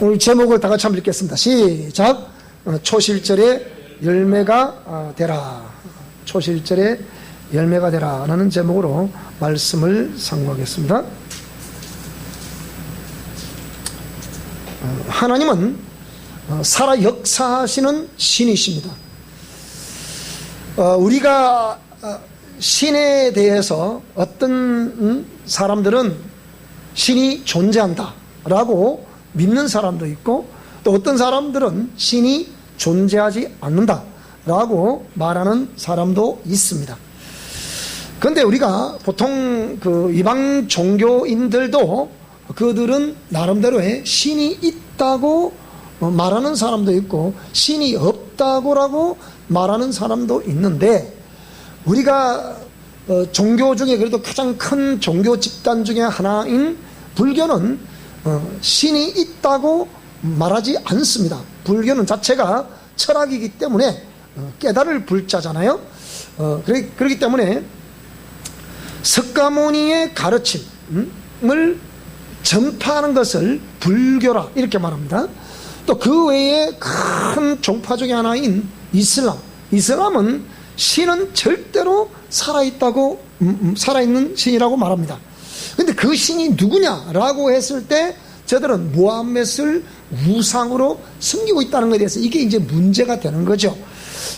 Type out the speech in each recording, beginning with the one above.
오늘 제목을 다 같이 한번 읽겠습니다. 시작. 초실절에 열매가 되라. 초실절에 열매가 되라 라는 제목으로 말씀을 상고하겠습니다. 하나님은 살아 역사하시는 신이십니다. 우리가 신에 대해서 어떤 사람들은 신이 존재한다 라고 믿는 사람도 있고, 또 어떤 사람들은 신이 존재하지 않는다 라고 말하는 사람도 있습니다. 그런데 우리가 보통 그 이방 종교인들도 그들은 나름대로의 신이 있다고 말하는 사람도 있고 신이 없다고라고 말하는 사람도 있는데, 우리가 종교 중에 그래도 가장 큰 종교 집단 중에 하나인 불교는 신이 있다고 말하지 않습니다. 불교는 자체가 철학이기 때문에 깨달을 불자잖아요. 그렇기 때문에 석가모니의 가르침을 전파하는 것을 불교라 이렇게 말합니다. 또 그 외에 큰 종파 중에 하나인 이슬람은 신은 절대로 살아있다고 살아있는 신이라고 말합니다. 근데 그 신이 누구냐라고 했을 때 저들은 무함мет을 우상으로 섬기고 있다는 것에 대해서 이게 이제 문제가 되는 거죠.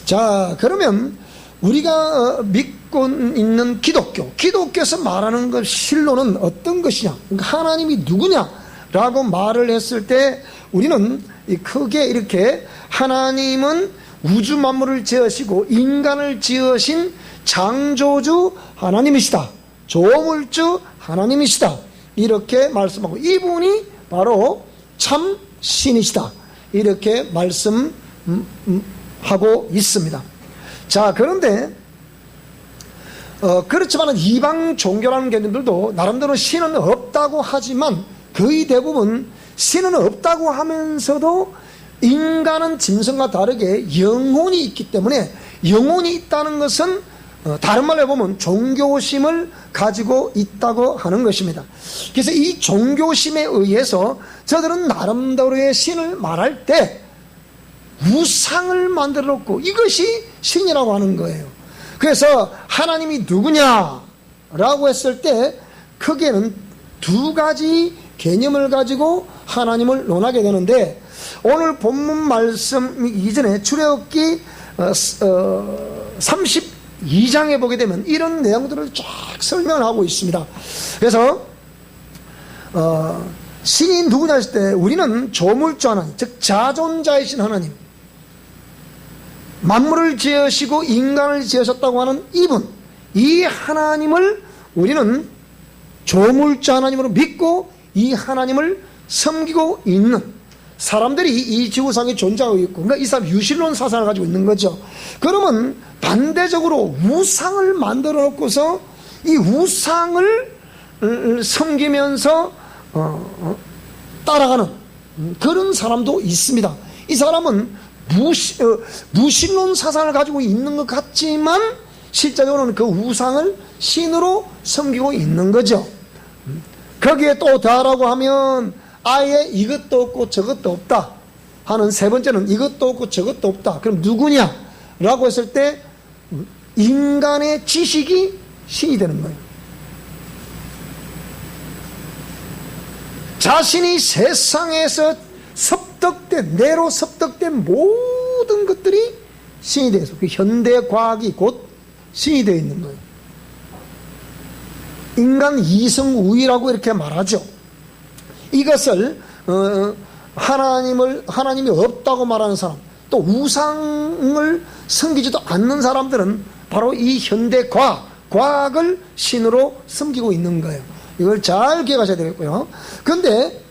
자, 그러면 우리가 믿고 있는 기독교에서 말하는 것 실로는 어떤 것이냐, 그러니까 하나님이 누구냐라고 말을 했을 때 우리는 크게 이렇게 하나님은 우주 만물을 지으시고 인간을 지으신 창조주 하나님이시다, 조물주 하나님이시다 이렇게 말씀하고, 이분이 바로 참 신이시다 이렇게 말씀하고 있습니다. 자, 그런데 그렇지만 이방 종교라는 개념들도 나름대로 신은 없다고 하지만 거의 대부분 신은 없다고 하면서도 인간은 짐승과 다르게 영혼이 있기 때문에, 영혼이 있다는 것은 다른 말로 해보면 종교심을 가지고 있다고 하는 것입니다. 그래서 이 종교심에 의해서 저들은 나름대로의 신을 말할 때 우상을 만들어 놓고 이것이 신이라고 하는 거예요. 그래서 하나님이 누구냐라고 했을 때 크게는 두 가지 개념을 가지고 하나님을 논하게 되는데, 오늘 본문 말씀 이전에 출애굽기 32장에 보게 되면 이런 내용들을 쫙 설명하고 있습니다. 그래서 신이 누구냐 했을 때 우리는 조물주 하나님, 즉 자존자이신 하나님, 만물을 지으시고 인간을 지으셨다고 하는 이분, 이 하나님을 우리는 조물주 하나님으로 믿고 이 하나님을 섬기고 있는 사람들이 이 지구상에 존재하고 있고, 그러니까 이 사람 유실론 사상을 가지고 있는 거죠. 그러면 반대적으로 우상을 만들어 놓고서 이 우상을 섬기면서 따라가는 그런 사람도 있습니다. 이 사람은 무신론 사상을 가지고 있는 것 같지만 실제적으로는 그 우상을 신으로 섬기고 있는 거죠. 거기에 또 더하라고 하면 아예 이것도 없고 저것도 없다 하는, 세 번째는 이것도 없고 저것도 없다. 그럼 누구냐 라고 했을 때 인간의 지식이 신이 되는 거예요. 자신이 세상에서 내로 섭득된 모든 것들이 신이 되어서 그 현대 과학이 곧 신이 되어 있는 거예요. 인간 이성우위라고 이렇게 말하죠. 이것을 하나님이 없다고 말하는 사람, 또 우상을 섬기지도 않는 사람들은 바로 이 현대 과학을 신으로 섬기고 있는 거예요. 이걸 잘 기억하셔야 되겠고요. 그런데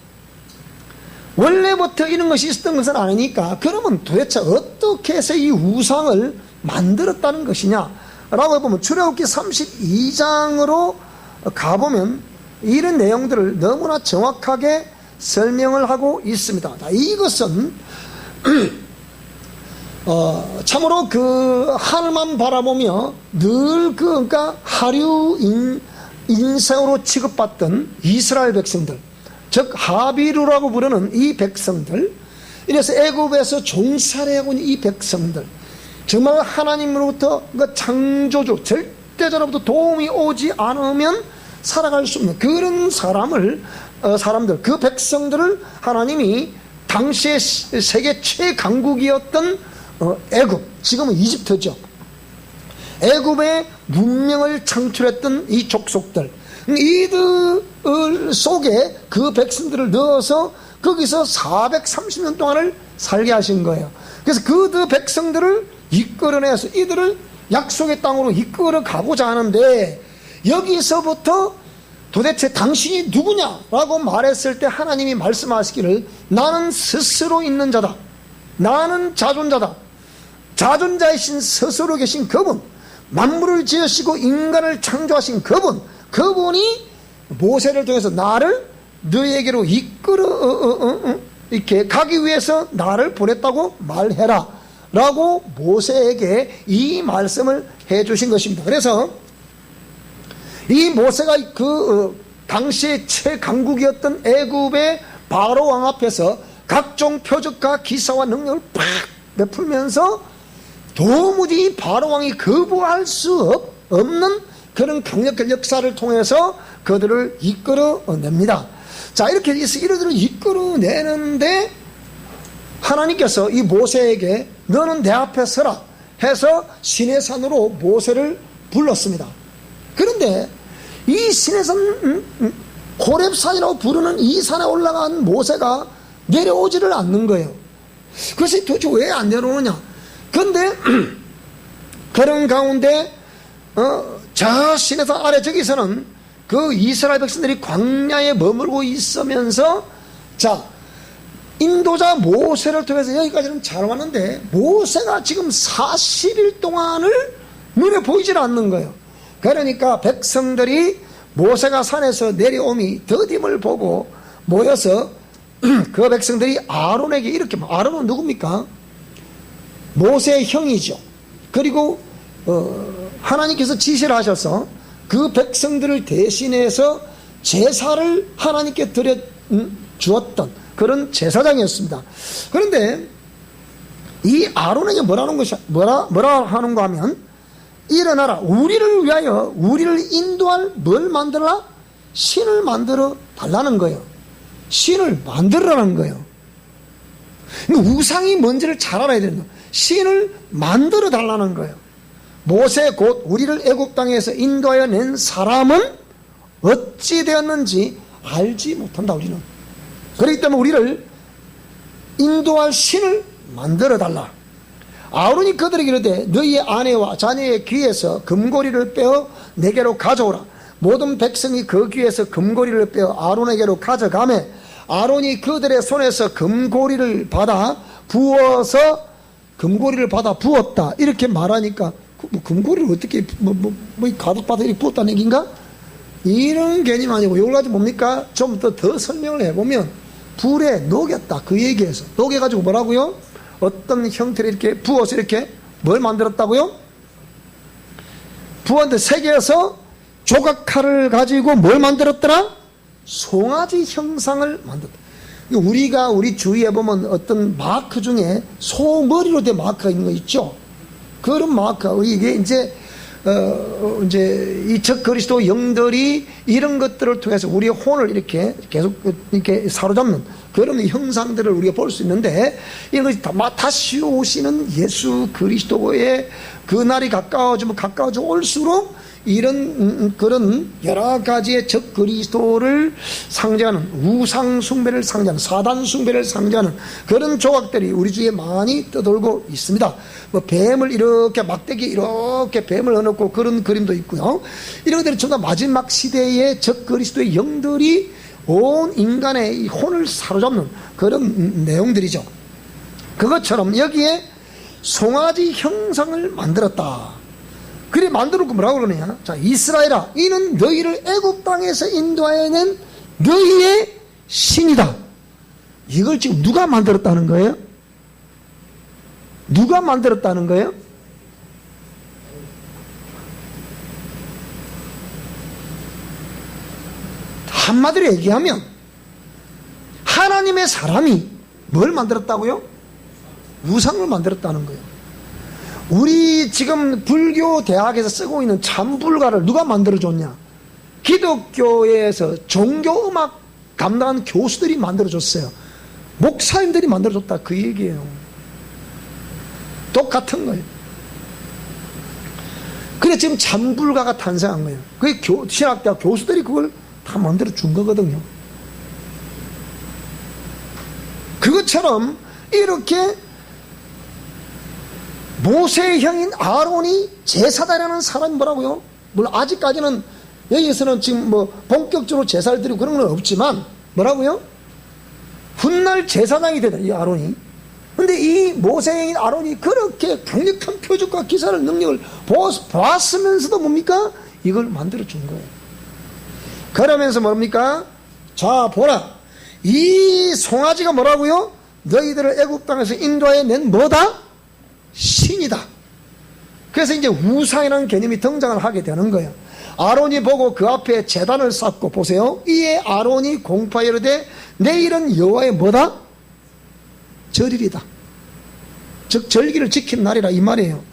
원래부터 이런 것이 있었던 것은 아니니까, 그러면 도대체 어떻게 해서 이 우상을 만들었다는 것이냐라고 해보면 출애굽기 32장으로 가보면 이런 내용들을 너무나 정확하게 설명을 하고 있습니다. 이것은 참으로 그 하늘만 바라보며 늘 그러니까 하류 인생으로 취급받던 이스라엘 백성들, 즉 하비루라고 부르는 이 백성들, 이래서 애굽에서 종살이하고 있는 이 백성들, 정말 하나님으로부터 그 창조주 절대자로부터 도움이 오지 않으면 살아갈 수 없는 그런 사람들, 그 백성들을 하나님이 당시에 세계 최강국이었던 애굽, 지금은 이집트죠. 애굽의 문명을 창출했던 이 족속들, 이들 속에 그 백성들을 넣어서 거기서 430년 동안을 살게 하신 거예요. 그래서 그 백성들을 이끌어내서 이들을 약속의 땅으로 이끌어 가고자 하는데, 여기서부터 도대체 당신이 누구냐라고 말했을 때 하나님이 말씀하시기를, 나는 스스로 있는 자다, 나는 자존자다, 자존자이신 스스로 계신 그분, 만물을 지으시고 인간을 창조하신 그분이 모세를 통해서 나를 너희에게로 이렇게 가기 위해서 나를 보냈다고 말해라 라고 모세에게 이 말씀을 해 주신 것입니다. 그래서 이 모세가 당시의 최강국이었던 애굽의 바로 왕 앞에서 각종 표적과 기사와 능력을 팍 베풀면서 도무지 바로 왕이 거부할 수 없는 그런 강력한 역사를 통해서 그들을 이끌어냅니다. 자, 이렇게 이들을 이끌어내는데 하나님께서 이 모세에게 너는 내 앞에 서라 해서 시내산으로 모세를 불렀습니다. 그런데 이 시내산, 호렙산이라고 부르는 이 산에 올라간 모세가 내려오지를 않는 거예요. 그것이 도대체 왜 안 내려오느냐? 그런데 그런 가운데 저 시내산 아래 저기서는 그 이스라엘 백성들이 광야에 머물고 있으면서, 자, 인도자 모세를 통해서 여기까지는 잘 왔는데 모세가 지금 40일 동안을 눈에 보이질 않는 거예요. 그러니까 백성들이 모세가 산에서 내려옴이 더딤을 보고 모여서 그 백성들이 아론에게 이렇게, 아론은 누굽니까? 모세의 형이죠. 그리고 하나님께서 지시를 하셔서 그 백성들을 대신해서 제사를 하나님께 드려 주었던 그런 제사장이었습니다. 그런데 이 아론에게 뭐라 하는가 하면, 일어나라, 우리를 위하여 우리를 인도할 뭘 만들어라? 신을 만들어 달라는 거예요. 신을 만들어라는 거예요. 우상이 뭔지를 잘 알아야 되는 거예요. 신을 만들어 달라는 거예요. 모세 곧 우리를 애굽 땅에서 인도하여 낸 사람은 어찌 되었는지 알지 못한다. 우리는 그렇기 때문에 우리를 인도할 신을 만들어 달라. 아론이 그들에게 이르되 너희의 아내와 자녀의 귀에서 금고리를 빼어 내게로 가져오라. 모든 백성이 그 귀에서 금고리를 빼어 아론에게로 가져가매 아론이 그들의 손에서 금고리를 받아 부었다. 이렇게 말하니까 금고리를 어떻게 가득받아 이렇게 부었다는 얘기인가? 이런 개념 아니고 이걸 가지고 뭡니까? 좀 더 설명을 해보면 불에 녹였다, 그 얘기에서 녹여가지고 뭐라고요? 어떤 형태로 이렇게 부어서 이렇게 뭘 만들었다고요? 부었는데 세계에서 조각칼을 가지고 뭘 만들었더라? 송아지 형상을 만들었다. 우리가 우리 주위에 보면 어떤 마크 중에 소 머리로 된 마크가 있는 거 있죠? 그런 마크, 이게 이제 이 적 그리스도 영들이 이런 것들을 통해서 우리의 혼을 이렇게 계속 이렇게 사로잡는 그런 형상들을 우리가 볼 수 있는데, 이런 것이 다시 오시는 예수 그리스도의 그 날이 가까워지면 가까워져 올수록 이런 그런 여러 가지의 적 그리스도를 상징하는, 우상 숭배를 상징하는, 사단 숭배를 상징하는 그런 조각들이 우리 주위에 많이 떠돌고 있습니다. 뭐 뱀을 이렇게 막대기 이렇게 뱀을 넣어놓고 그런 그림도 있고요. 이런 것들은 전부 다 마지막 시대의 적 그리스도의 영들이 온 인간의 혼을 사로잡는 그런 내용들이죠. 그것처럼 여기에 송아지 형상을 만들었다. 그래 만들었고 뭐라고 그러느냐? 자, 이스라엘아, 이는 너희를 애굽 땅에서 인도하여 낸 너희의 신이다. 이걸 지금 누가 만들었다는 거예요? 누가 만들었다는 거예요? 한마디로 얘기하면 하나님의 사람이 뭘 만들었다고요? 우상을 만들었다는 거예요. 우리 지금 불교 대학에서 쓰고 있는 잠불가를 누가 만들어줬냐? 기독교에서 종교음악 감당하는 교수들이 만들어줬어요. 목사님들이 만들어줬다, 그 얘기예요. 똑같은 거예요. 그래 지금 잠불가가 탄생한 거예요. 그게 신학대학 교수들이 그걸 다 만들어준 거거든요. 그것처럼 이렇게 모세의 형인 아론이 제사장이라는 사람이 뭐라고요? 물론 아직까지는 여기에서는 지금 뭐 본격적으로 제사를 드리고 그런 건 없지만 뭐라고요? 훗날 제사장이 되다, 이 아론이. 근데 이 모세의 형인 아론이 그렇게 강력한 표적과 기사를 능력을 보았으면서도 뭡니까? 이걸 만들어준 거예요. 그러면서 뭡니까? 자 보라, 이 송아지가 뭐라고요? 너희들을 애굽 땅에서 인도하여 낸 뭐다? 신이다. 그래서 이제 우상이라는 개념이 등장을 하게 되는 거예요. 아론이 보고 그 앞에 제단을 쌓고, 보세요, 이에 아론이 공파하여 이르되 내일은 여호와의 뭐다? 절일이다. 즉 절기를 지킨 날이라, 이 말이에요.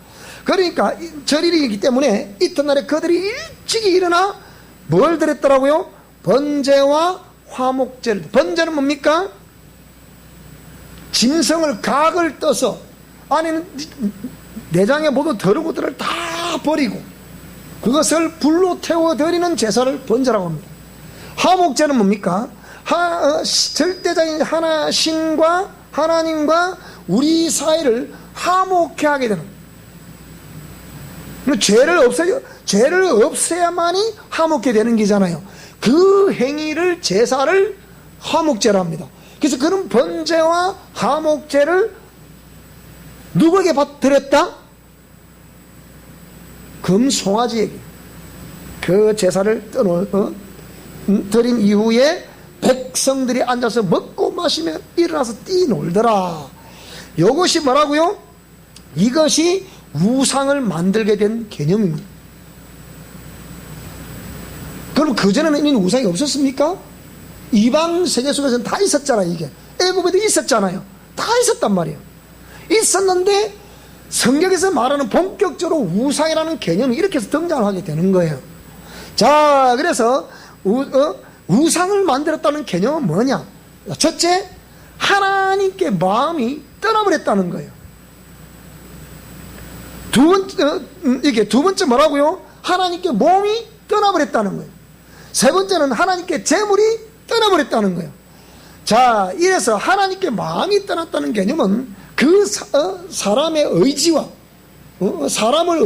그러니까 절일이기 때문에 이튿날에 그들이 일찍이 일어나 뭘 드렸더라고요? 번제와 화목제를. 번제는 뭡니까? 짐승을 각을 떠서 안에는 내장의 모든 더러구들을 다 버리고 그것을 불로 태워 드리는 제사를 번제라고 합니다. 화목제는 뭡니까? 절대자인 하나님과 우리 사이를 화목케 하게 되는, 죄를 없애야만이 화목케 되는 게잖아요. 그 행위를, 제사를 화목제라 합니다. 그래서 그런 번제와 화목제를 누구에게 드렸다? 금송아지에게. 그 제사를 드린 이후에 백성들이 앉아서 먹고 마시며 일어나서 뛰놀더라. 이것이 뭐라고요? 이것이 우상을 만들게 된 개념입니다. 그럼 그전에는 이미 우상이 없었습니까? 이방 세계 속에서는 다 있었잖아요. 이게 애굽에도 있었잖아요. 다 있었단 말이에요. 있었는데 성경에서 말하는 본격적으로 우상이라는 개념이 이렇게 해서 등장을 하게 되는 거예요. 자, 그래서 우상을 만들었다는 개념은 뭐냐? 첫째, 하나님께 마음이 떠나버렸다는 거예요. 두 번째 뭐라고요? 하나님께 몸이 떠나버렸다는 거예요. 세 번째는 하나님께 재물이 떠나버렸다는 거예요. 자, 이래서 하나님께 마음이 떠났다는 개념은 그 사람의 의지와 사람을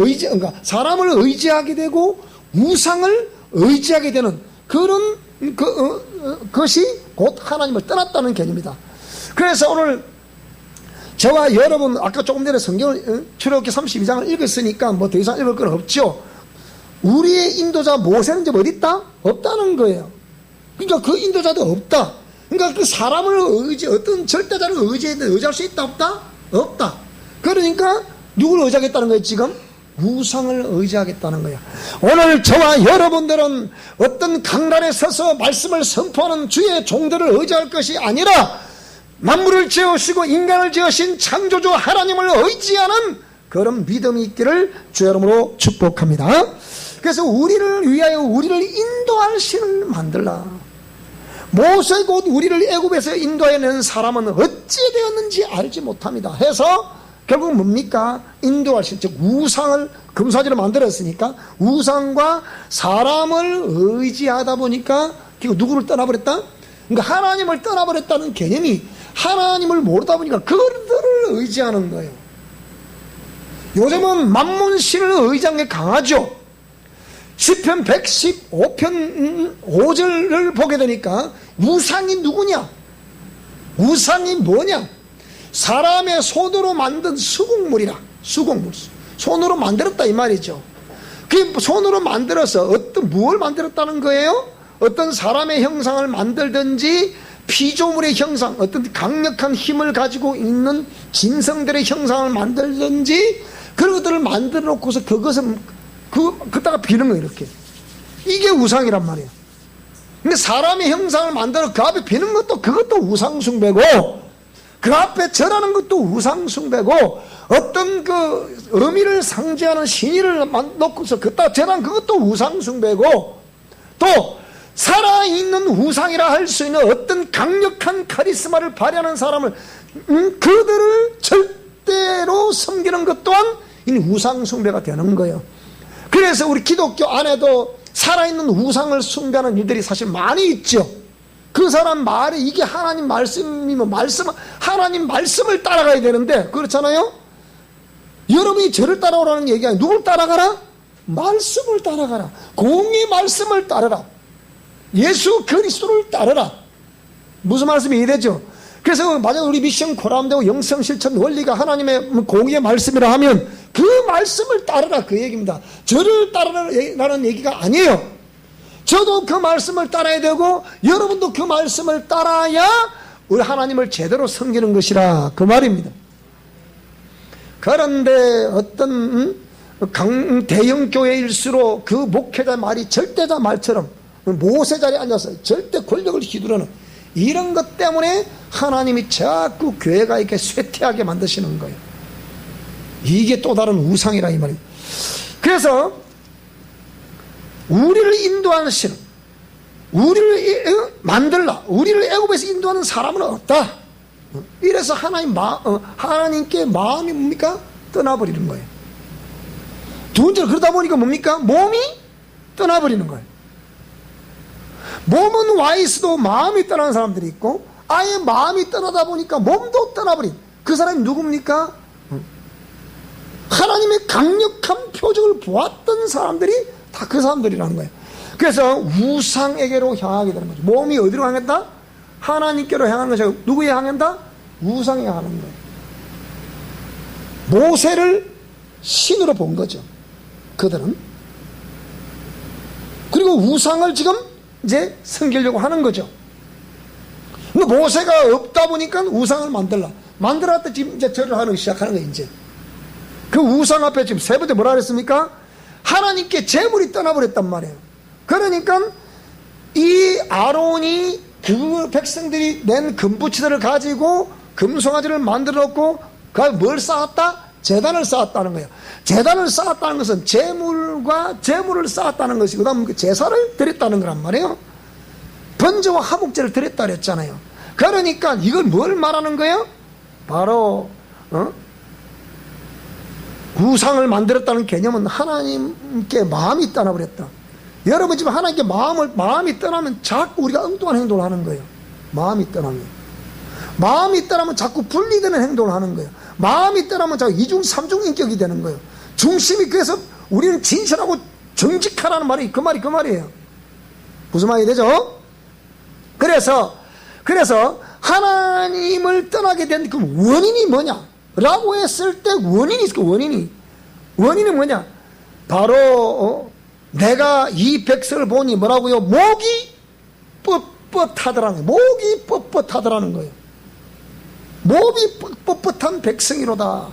의지하게 되고 우상을 의지하게 되는 그런 것이 곧 하나님을 떠났다는 개념이다. 그래서 오늘 저와 여러분 아까 조금 전에 성경을 출애굽기 32장을 읽었으니까 뭐 더 이상 읽을 건 없죠. 우리의 인도자 모세는 이제 어디 있다? 없다는 거예요. 그러니까 그 인도자도 없다. 그러니까 그 사람을 어떤 절대자를 의지할 수 있다 없다? 없다. 그러니까 누구를 의지하겠다는 거예요? 지금 우상을 의지하겠다는 거예요. 오늘 저와 여러분들은 어떤 강단에 서서 말씀을 선포하는 주의 종들을 의지할 것이 아니라 만물을 지으시고 인간을 지으신 창조주 하나님을 의지하는 그런 믿음이 있기를 주의 이름으로 축복합니다. 그래서 우리를 위하여 우리를 인도할 신을 만들라. 모세 곧 우리를 애굽에서 인도해낸 사람은 어찌 되었는지 알지 못합니다 해서 결국 뭡니까? 인도할 신, 즉 우상을 금사지로 만들었으니까 우상과 사람을 의지하다 보니까 결국 누구를 떠나버렸다? 그러니까 하나님을 떠나버렸다는 개념이 하나님을 모르다 보니까 그들을 의지하는 거예요. 요즘은 만문신을 의지하는 게 강하죠. 시편 115편 5절을 보게 되니까 우상이 누구냐? 우상이 뭐냐? 사람의 손으로 만든 수국물이라. 수국물. 손으로 만들었다 이 말이죠. 그 손으로 만들어서 뭘 만들었다는 거예요? 어떤 사람의 형상을 만들든지 피조물의 형상, 어떤 강력한 힘을 가지고 있는 짐승들의 형상을 만들든지 그런 것들을 만들어 놓고서 그것을 그따가 비는 거예요. 이렇게. 이게 우상이란 말이에요. 근데 사람의 형상을 만들어 그 앞에 비는 것도 그것도 우상숭배고, 그 앞에 절하는 것도 우상숭배고, 어떤 그 의미를 상징하는 신의를 놓고서 그따 절하는 그것도 우상숭배고, 또 살아있는 우상이라 할 수 있는 어떤 강력한 카리스마를 발휘하는 사람을 그들을 절대로 섬기는 것 또한 이 우상숭배가 되는 거예요. 그래서 우리 기독교 안에도 살아있는 우상을 숭배하는 일들이 사실 많이 있죠. 그 사람 말이 이게 하나님 말씀이면 하나님 말씀을 따라가야 되는데, 그렇잖아요. 여러분이 저를 따라오라는 얘기 아니에요. 누굴 따라가라? 말씀을 따라가라. 공의 말씀을 따르라. 예수 그리스도를 따르라. 무슨 말씀이 이래죠? 그래서 만약 우리 미션 고람되고 영성 실천 원리가 하나님의 공의의 말씀이라 하면 그 말씀을 따르라, 그 얘기입니다. 저를 따르라는 얘기가 아니에요. 저도 그 말씀을 따라야 되고 여러분도 그 말씀을 따라야 우리 하나님을 제대로 섬기는 것이라, 그 말입니다. 그런데 어떤 대형 교회일수록 그 목회자 말이 절대자 말처럼 모세 자리에 앉아서 절대 권력을 휘두르는 이런 것 때문에 하나님이 자꾸 교회가 이렇게 쇠퇴하게 만드시는 거예요. 이게 또 다른 우상이라 이 말이에요. 그래서 우리를 인도하시는, 우리를 만들라, 우리를 애굽에서 인도하는 사람은 없다. 이래서 하나님께 마음이 뭡니까? 떠나버리는 거예요. 두 번째로 그러다 보니까 뭡니까? 몸이 떠나버리는 거예요. 몸은 와 있어도 마음이 떠나는 사람들이 있고, 아예 마음이 떠나다 보니까 몸도 떠나버린 그 사람이 누굽니까? 하나님의 강력한 표적을 보았던 사람들이 다 그 사람들이라는 거예요. 그래서 우상에게로 향하게 되는 거죠. 몸이 어디로 향했다? 하나님께로 향하는 것이 아니고 누구에 향한다? 우상에 향하는 거예요. 모세를 신으로 본 거죠, 그들은. 그리고 우상을 지금 이제 섬기려고 하는 거죠. 근데 모세가 없다 보니까 우상을 만들었다 지금 이제 절을 하기 시작하는 거예요. 이제 그 우상 앞에 지금 세 번째 뭐라 그랬습니까? 하나님께 제물이 떠나버렸단 말이에요. 그러니까 이 아론이 그 백성들이 낸 금부치들을 가지고 금송아지를 만들어 놓고 그 뭘 쌓았다? 제단을 쌓았다는 거예요. 제단을 쌓았다는 것은 제물을 쌓았다는 것이고, 그다음 제사를 드렸다는 거란 말이에요. 번제와 화목제를 드렸다 그랬잖아요. 그러니까 이걸 뭘 말하는 거예요? 바로 우상을 만들었다는 개념은 하나님께 마음이 떠나버렸다. 여러분 지금 하나님께 마음이 떠나면 자꾸 우리가 엉뚱한 행동을 하는 거예요. 마음이 떠나면 자꾸 분리되는 행동을 하는 거예요. 마음이 떠나면 자꾸 이중 삼중 인격이 되는 거예요. 중심이, 그래서 우리는 진실하고 정직하라는 말이 그 말이에요. 무슨 말이 되죠? 그래서 하나님을 떠나게 된 그 원인이 뭐냐라고 했을 때 원인이 있을 거예요. 원인이 뭐냐? 바로 내가 이 백성을 보니 뭐라고요? 목이 뻣뻣하더라는 거예요. 목이 뻣뻣하더라는 거예요. 목이 뻣뻣한 백성이로다.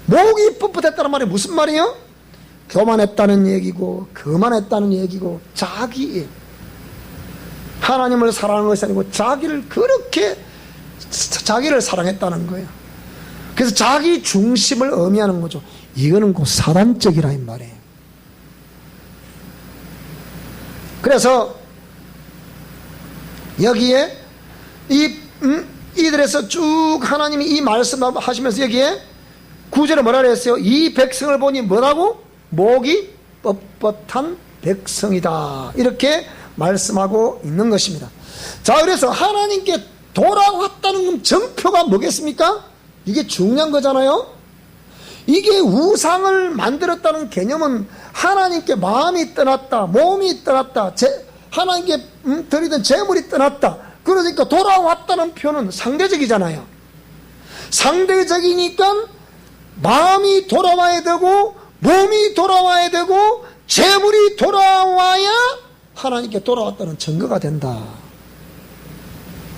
목이 뻣뻣했다는 말이 무슨 말이에요? 교만했다는 얘기고, 거만했다는 얘기고, 하나님을 사랑하는 것이 아니고 자기를 사랑했다는 거예요. 그래서 자기 중심을 의미하는 거죠. 이거는 곧 사단적이라 이 말이에요. 그래서 여기에 이들에서 쭉 하나님이 이 말씀하시면서 여기에 9절에 뭐라 그랬어요? 이 백성을 보니 뭐라고? 목이 뻣뻣한 백성이다, 이렇게 말씀하고 있는 것입니다. 자, 그래서 하나님께 돌아왔다는 정표가 뭐겠습니까? 이게 중요한 거잖아요. 이게 우상을 만들었다는 개념은 하나님께 마음이 떠났다, 몸이 떠났다, 하나님께 드리던 재물이 떠났다. 그러니까 돌아왔다는 표는 상대적이잖아요. 상대적이니까 마음이 돌아와야 되고, 몸이 돌아와야 되고, 재물이 돌아와야 하나님께 돌아왔다는 증거가 된다.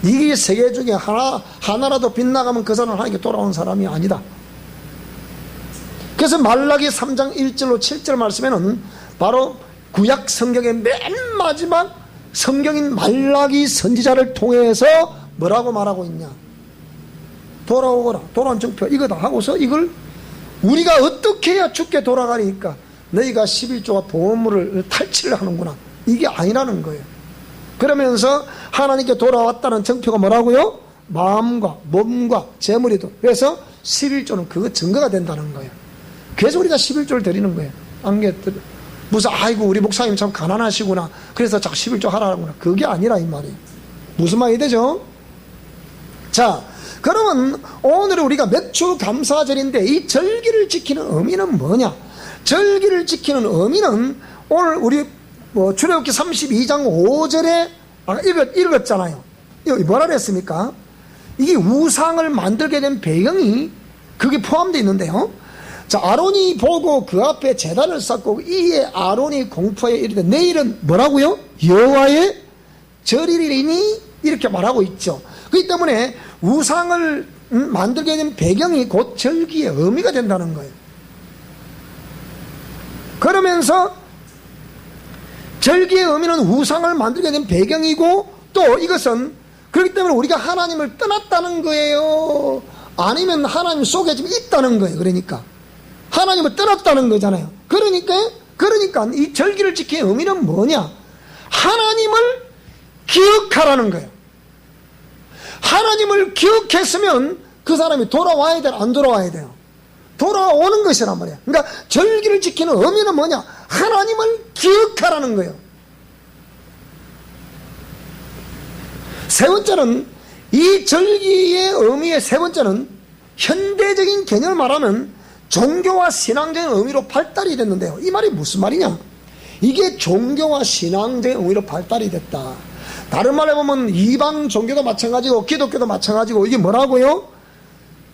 이게 세계 중에 하나라도 빗나가면 그 사람은 하나님께 돌아온 사람이 아니다. 그래서 말라기 3장 1절로 7절 말씀에는 바로 구약 성경의 맨 마지막 성경인 말라기 선지자를 통해서 뭐라고 말하고 있냐? 돌아오거라. 돌아온 증표 이거다 하고서 이걸 우리가 어떻게 해야 죽게 돌아가니까 너희가 11조와 보물을 탈취를 하는구나. 이게 아니라는 거예요. 그러면서 하나님께 돌아왔다는 증표가 뭐라고요? 마음과 몸과 재물이도. 그래서 11조는 그거 증거가 된다는 거예요. 그래서 우리가 11조를 드리는 거예요. 안개 무슨 아이고 우리 목사님 참 가난하시구나. 그래서 자꾸 11조 하라구나. 그게 아니라 이 말이에요. 무슨 말이 되죠? 자, 그러면 오늘 우리가 매출 감사절인데 이 절기를 지키는 의미는 뭐냐? 절기를 지키는 의미는 오늘 우리 출애굽기 32장 5절에 읽었잖아요. 여기 뭐라 그랬습니까? 이게 우상을 만들게 된 배경이 그게 포함되어 있는데요. 자, 아론이 보고 그 앞에 제단을 쌓고 이에 아론이 공포에 이르되 내일은 뭐라고요? 여호와의 절이리니 이렇게 말하고 있죠. 그렇기 때문에 우상을 만들게 된 배경이 곧 절기의 의미가 된다는 거예요. 그러면서 절기의 의미는 우상을 만들게 된 배경이고 또 이것은 그렇기 때문에 우리가 하나님을 떠났다는 거예요? 아니면 하나님 속에 좀 있다는 거예요. 그러니까 하나님을 떠났다는 거잖아요. 그러니까 이 절기를 지키는 의미는 뭐냐? 하나님을 기억하라는 거예요. 하나님을 기억했으면 그 사람이 돌아와야 돼요? 안 돌아와야 돼요? 돌아오는 것이란 말이에요. 그러니까 절기를 지키는 의미는 뭐냐? 하나님을 기억하라는 거예요. 세 번째는 이 절기의 의미의 세 번째는 현대적인 개념을 말하면 종교와 신앙적인 의미로 발달이 됐는데요. 이 말이 무슨 말이냐? 이게 종교와 신앙적인 의미로 발달이 됐다. 다른 말로 보면 이방 종교도 마찬가지고 기독교도 마찬가지고 이게 뭐라고요?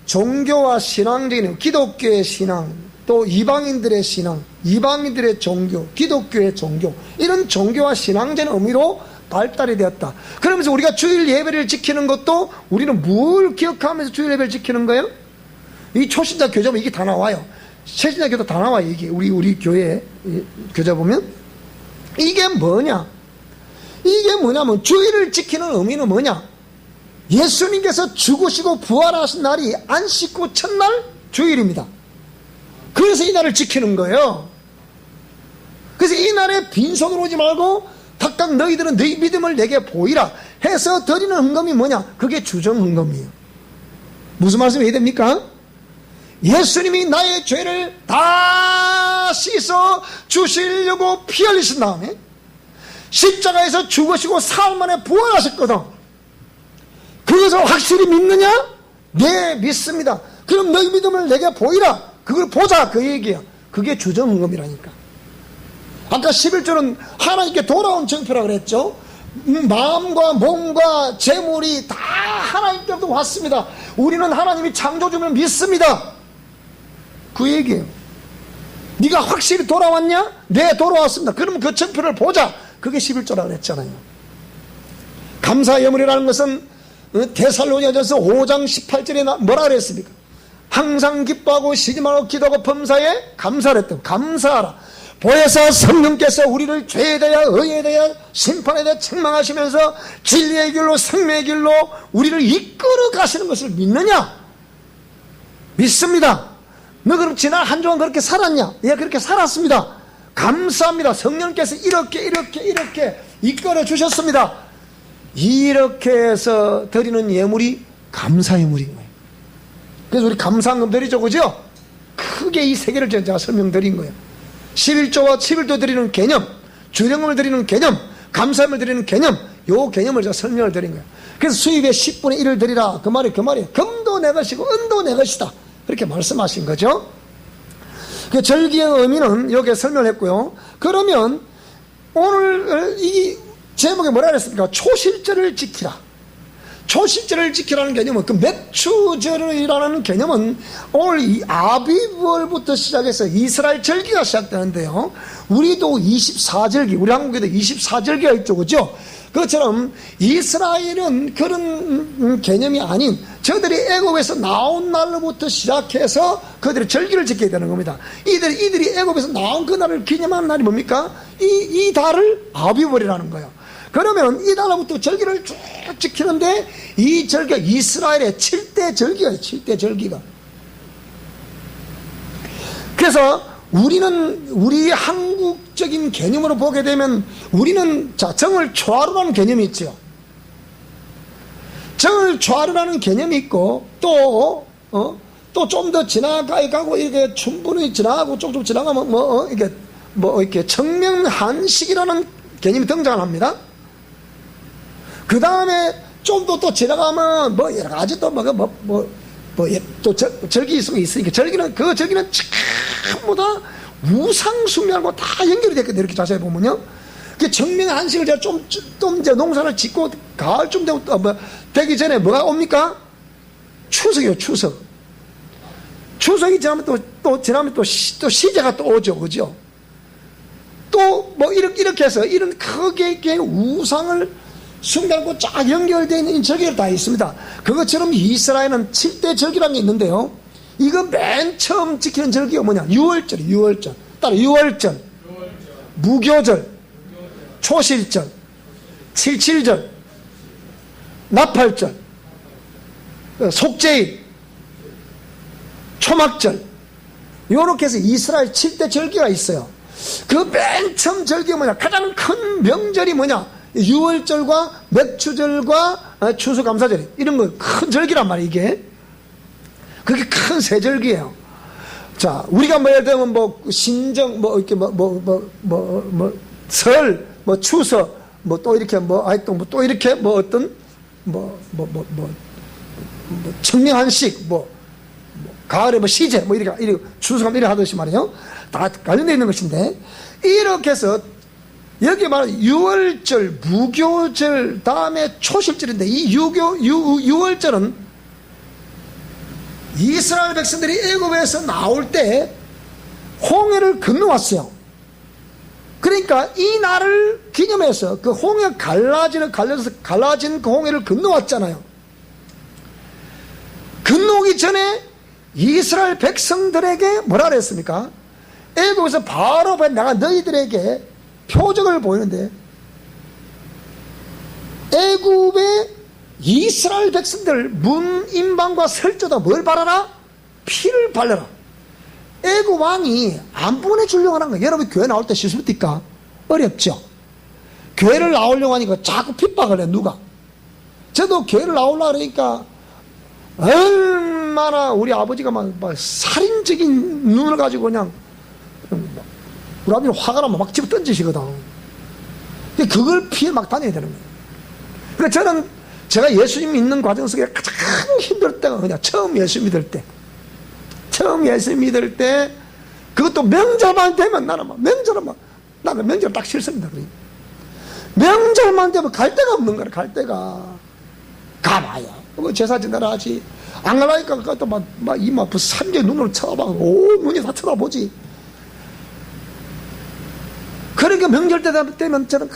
종교와 신앙적인 기독교의 신앙 또 이방인들의 신앙 이방인들의 종교 기독교의 종교 이런 종교와 신앙적인 의미로 발달이 되었다. 그러면서 우리가 주일 예배를 지키는 것도 우리는 뭘 기억하면서 주일 예배를 지키는 거예요? 이 초신자 교재 보면 이게 다 나와요. 최신자 교도 다 나와요. 이게 우리 교회 교재 보면 이게 뭐냐? 이게 뭐냐면 주일을 지키는 의미는 뭐냐? 예수님께서 죽으시고 부활하신 날이 안식구 첫날 주일입니다. 그래서 이 날을 지키는 거예요. 그래서 이 날에 빈손으로 오지 말고 각각 너희들은 너희 믿음을 내게 보이라 해서 드리는 헌금이 뭐냐? 그게 주정 헌금이에요. 무슨 말씀이 해야 됩니까? 예수님이 나의 죄를 다 씻어 주시려고 피 흘리신 다음에 십자가에서 죽으시고 사흘 만에 부활하셨거든. 그것을 확실히 믿느냐? 네, 믿습니다. 그럼 너희 믿음을 내게 보이라. 그걸 보자 그 얘기야. 그게 주정헌금이라니까. 아까 11조는 하나님께 돌아온 증표라 그랬죠. 마음과 몸과 재물이 다 하나님께로부터 왔습니다. 우리는 하나님이 창조주를 믿습니다. 그 얘기예요. 네가 확실히 돌아왔냐? 네, 돌아왔습니다. 그러면 그 증표를 보자. 그게 11조라 그랬잖아요. 감사 예물이라는 것은 데살로니가전서 5장 18절에 뭐라 그랬습니까? 항상 기뻐하고 쉬지 말고 기도하고 범사에 감사를 했다. 감사하라. 보혜사 성령께서 우리를 죄에 대하여 의에 대하여 심판에 대하여 책망하시면서 진리의 길로 생명의 길로 우리를 이끌어 가시는 것을 믿느냐? 믿습니다. 너 그럼 지난 한 주간 그렇게 살았냐? 예, 그렇게 살았습니다. 감사합니다. 성령께서 이렇게 이끌어 주셨습니다. 이렇게 해서 드리는 예물이 감사 예물인 거예요. 그래서 우리 감사헌금 드리죠, 그죠? 크게 이 세 개를 제가 설명드린 거예요. 11조와 11조 드리는 개념, 주령금을 드리는 개념, 감사함을 드리는 개념, 요 개념을 제가 설명을 드린 거예요. 그래서 수입의 10분의 1을 드리라. 그 말이에요. 금도 내 것이고 은도 내 것이다. 그렇게 말씀하신 거죠. 그 절기의 의미는 여기에 설명을 했고요. 그러면 오늘 이 제목에 뭐라 그랬습니까? 초실절을 지키라. 초실절을 지키라는 개념은 그 매추절이라는 개념은 오늘 이 아비벌부터 시작해서 이스라엘 절기가 시작되는데요. 우리도 24절기, 우리 한국에도 24절기가 있죠, 그죠? 그것처럼 이스라엘은 그런 개념이 아닌 저들이 애굽에서 나온 날로부터 시작해서 그들이 절기를 지켜야 되는 겁니다. 이들이 애굽에서 나온 그 날을 기념하는 날이 뭡니까? 이 달을 아비벌이라는 거예요. 그러면 이달부터 절기를 쭉 지키는데 이 절기가 이스라엘의 7대 절기가 7대 절기가. 그래서 우리 한국적인 개념으로 보게 되면 우리는 자, 정월 초하루라는 개념이 있죠. 정월 초하루라는 개념이 있고 또 좀 더 지나가고 이렇게 충분히 지나가고 좀 지나가면 이렇게 청명한식이라는 개념이 등장을 합니다. 그 다음에 좀 더 지나가면 여러 가지 또 또 절기 있으니까 절기는 전부 다 우상 숭배하고 다 연결이 됐거든요. 이렇게 자세히 보면요. 그 청명한식을 제가 좀 이제 농사를 짓고 가을쯤 되기 전에 뭐가 옵니까? 추석이요, 추석. 추석이 지나면 또 시제가 또 오죠, 그죠? 또 이렇게 해서 이런 크게 우상을 숭배하고 쫙 연결되어 있는 절기가 다 있습니다. 그것처럼 이스라엘은 7대 절기라는 게 있는데요. 이거 맨 처음 지키는 절기가 뭐냐? 6월절. 따라 6월절, 무교절, 초실절, 칠칠절, 나팔절, 속죄일, 초막절, 요렇게 해서 이스라엘 7대 절기가 있어요. 그 맨 처음 절기가 뭐냐? 가장 큰 명절이 뭐냐? 6월절과 맥추절과 추수감사절, 이런 거 큰 절기란 말이에요. 이게 그게 큰 세 절기예요. 자, 우리가 예를 들면 신정 이렇게 설 추석 또 이렇게 하여튼 또 이렇게 어떤 청명한식 가을에 시제 이렇게 추수감 이렇게 하듯이 말이에요. 다 관련되어 있는 것인데, 이렇게 해서 여기 말하는 6월절, 무교절, 다음에 초실절인데, 이 6월절은 이스라엘 백성들이 애굽에서 나올 때 홍해를 건너왔어요. 그러니까 이 날을 기념해서 그 홍해 갈라진 그 홍해를 건너왔잖아요. 건너오기 전에 이스라엘 백성들에게 뭐라 그랬습니까? 애굽에서 바로 내가 너희들에게 표적을 보이는데, 애굽의 이스라엘 백성들 문인방과 설조다 뭘 바라라? 피를 발라라. 애굽 왕이 안 보내주려고 하는 거예요. 여러분 교회 나올 때 쉽습니까? 어렵죠. 교회를 나오려고 하니까 자꾸 핍박을 해. 누가? 저도 교회를 나오려고 그러니까 얼마나 우리 아버지가 막 살인적인 눈을 가지고 그냥 우리 아버지는 화가 나면 막 집어 던지시거든. 그걸 피해 막 다녀야 되는 거예요. 그러니까 제가 예수님 믿는 과정 속에 가장 힘들 때가 그냥 처음 예수 믿을 때, 그것도 명절만 되면 나는 명절 딱 싫습니다. 명절만 되면 갈 데가 없는 거야. 갈 데가 가봐야 제사 지내라 하지. 안 가라니까 그것도 이마 산재 눈으로 쳐다봐. 눈이 다 쳐다보지. 그러니까 명절 때 되면 저는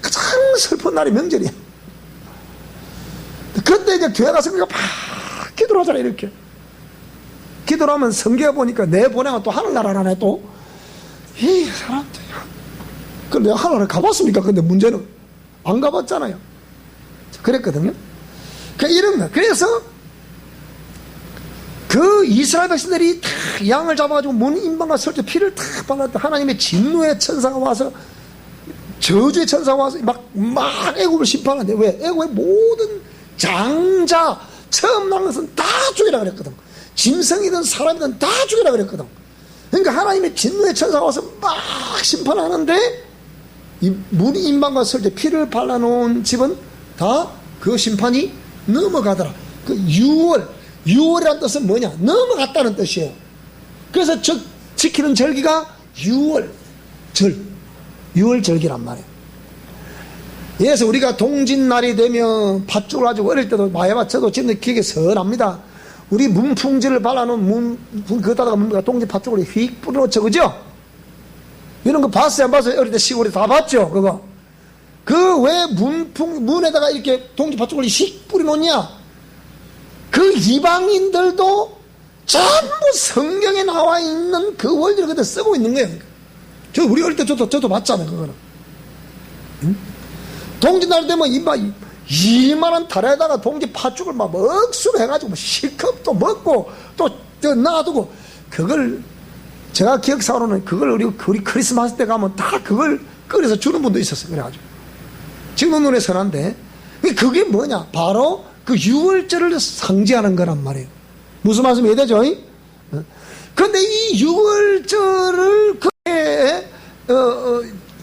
가장 슬픈 날이 명절이야. 그때 이제 교회 가서 막 기도를 하잖아. 이렇게 기도를 하면 성경에 보니까 내 본향은 또 하늘나라라네. 또 이 사람들, 그럼 내가 하늘나라 가봤습니까? 근데 문제는 안 가봤잖아요. 그랬거든요. 이런 거. 그래서 그 이스라엘 백성들이 다 양을 잡아가지고 문인방과 설조 피를 다 발랐다. 하나님의 진노의 천사가 와서, 저주의 천사가 와서 막 애굽을 심판하는데, 왜? 애굽의 모든 장자 처음 난 것은 다 죽이라 그랬거든. 짐승이든 사람이든 다 죽이라 그랬거든. 그러니까 하나님의 진노의 천사가 와서 막 심판하는데, 이 문인방과 설조 피를 발라놓은 집은 다 그 심판이 넘어가더라. 그 6월이라는 뜻은 뭐냐? 넘어갔다는 뜻이에요. 그래서 지키는 절기가 6월절기란 말이에요. 그래서 우리가 동짓날이 되면 팥죽을 가지고 어릴 때도 많이 해봤. 저도 지금 기억이 선합니다. 우리 문풍지를 발라놓은 그거다가 동짓 팥죽을 휙 뿌려놓죠. 그죠? 이런 거 봤어요? 안 봤어요? 어릴 때 시골에 다 봤죠? 그거. 왜 문에다가 이렇게 동짓 팥죽을 휙 뿌려놓냐? 그 이방인들도 전부 성경에 나와 있는 그 원리를 그대로 쓰고 있는 거예요. 우리 어릴 때 저도 봤잖아요. 그거는. 응? 동짓날 되면 이만한 다리에다가 동지 팥죽을 막 억수로 해가지고 실컷 또 먹고 또 놔두고, 그걸 제가 기억상으로는 그걸 우리 크리스마스 때 가면 다 그걸 끓여서 주는 분도 있었어요. 그래가지고 지금 눈에 선한데, 그게 뭐냐, 바로 그 유월절을 상징하는 거란 말이에요. 무슨 말씀이 이해되죠? 그런데 이 유월절을